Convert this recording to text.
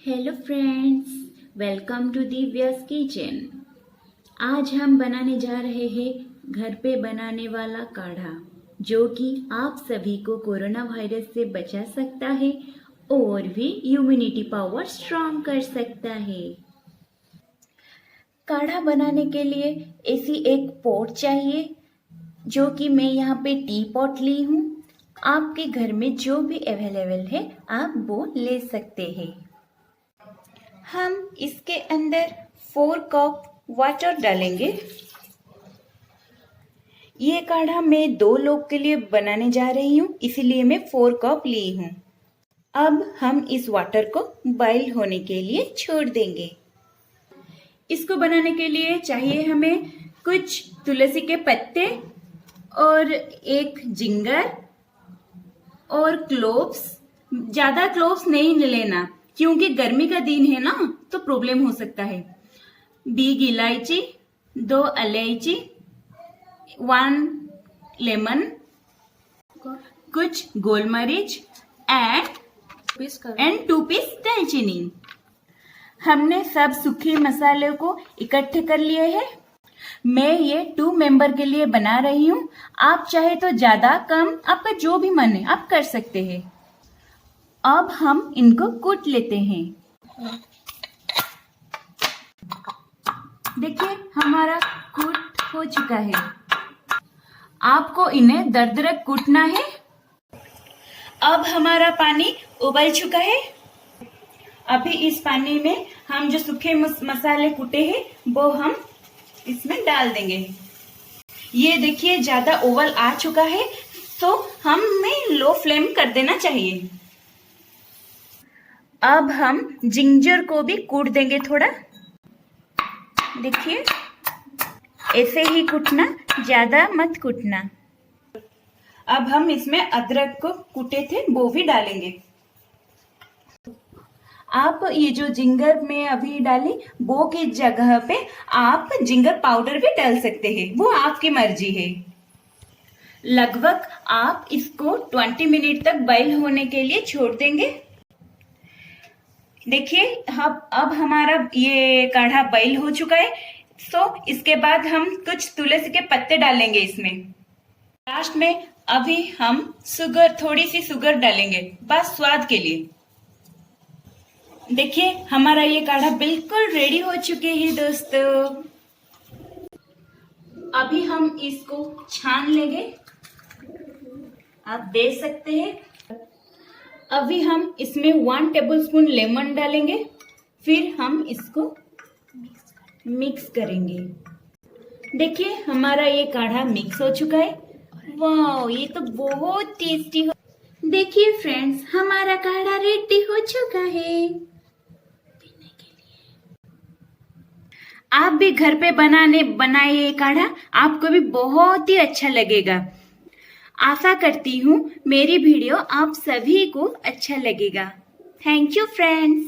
Hello friends, welcome to Divya's kitchen. आज हम बनाने जा रहे हैं घर पे बनाने वाला काढ़ा, जो कि आप सभी को कोरोना वायरस से बचा सकता है और भी इम्यूनिटी पावर स्ट्रॉन्ग कर सकता है। काढ़ा बनाने के लिए ऐसी एक पॉट चाहिए, जो कि मैं यहाँ पे टी पॉट ली हूँ। आपके घर में जो भी अवेलेबल है आप वो ले सकते हैं। हम इसके अंदर 4 कप वाटर डालेंगे। ये काढ़ा मैं 2 लोग के लिए बनाने जा रही हूँ, इसीलिए मैं 4 कप ली हूँ। अब हम इस वाटर को बॉईल होने के लिए छोड़ देंगे। इसको बनाने के लिए चाहिए हमें कुछ तुलसी के पत्ते और एक जिंगर और क्लोव्स। ज्यादा क्लोव्स नहीं लेना, क्योंकि गर्मी का दिन है ना, तो प्रॉब्लम हो सकता है। 2 इलायची, 2 इलायची, 1 लेमन, कुछ गोलमरीच एंड 2 पीस दालचीनी। हमने सब सूखे मसाले को इकट्ठे कर लिए हैं। मैं ये 2 मेंबर के लिए बना रही हूँ। आप चाहे तो ज्यादा कम, आपका जो भी मन है आप कर सकते हैं। अब हम इनको कूट लेते हैं। देखिए हमारा कूट हो चुका है। आपको इन्हें दरदरा कूटना है। अब हमारा पानी उबल चुका है। अभी इस पानी में हम जो सूखे मसाले कूटे हैं वो हम इसमें डाल देंगे। ये देखिए ज्यादा उबल आ चुका है, तो हमें लो फ्लेम कर देना चाहिए। अब हम जिंजर को भी कूट देंगे थोड़ा। देखिए ऐसे ही कूटना, ज्यादा मत कूटना। अब हम इसमें अदरक को कूटे थे वो भी डालेंगे। आप ये जो जिंगर में अभी डाली वो की जगह पे आप जिंगर पाउडर भी डाल सकते हैं, वो आपकी मर्जी है। लगभग आप इसको 20 मिनट तक बॉईल होने के लिए छोड़ देंगे। देखिए अब हमारा ये काढ़ा बॉईल हो चुका है, तो इसके बाद हम कुछ तुलसी के पत्ते डालेंगे इसमें। लास्ट में अभी हम थोड़ी सी शुगर डालेंगे, बस स्वाद के लिए। देखिए हमारा ये काढ़ा बिल्कुल रेडी हो चुके हैं दोस्तों। अभी हम इसको छान लेंगे, आप देख सकते हैं। अभी हम इसमें 1 टेबलस्पून लेमन डालेंगे, फिर हम इसको मिक्स करेंगे। देखिए हमारा ये काढ़ा मिक्स हो चुका है। वाह, ये तो बहुत टेस्टी हो। देखिए फ्रेंड्स, हमारा काढ़ा रेडी हो चुका है पीने के लिए। आप भी घर पे बनाए ये काढ़ा, आपको भी बहुत ही अच्छा लगेगा। आशा करती हूँ मेरी वीडियो आप सभी को अच्छा लगेगा। Thank you friends.